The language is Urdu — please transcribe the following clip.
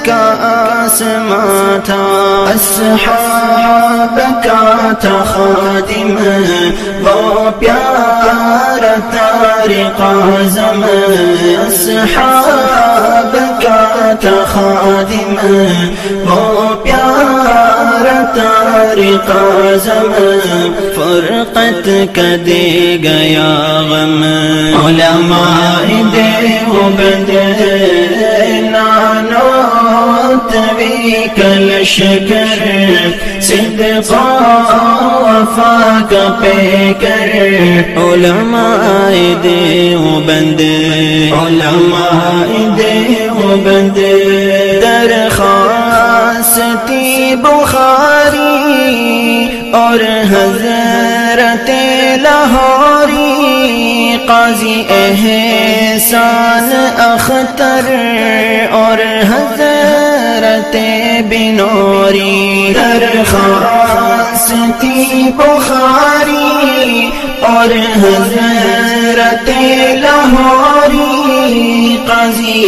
کا آسماں تھا، اصحاب کا تھا خادم، وہ پیارا طارق اعظم، اصحاب کا تھا خادم، وہ پیارا طارق اعظم، فرقت کا دے گیا غم، علماء دیوبند نانوت بھی کلشکر، صدق وفا کا پیکر، علماء دیوبند، علماء دیوبند، درخواستی بخاری اور حضرت لاہوری، قاضی احسان اختر اور حضرت بنوری، درخواستی بخاری اور حضرت لاہوری، قاضی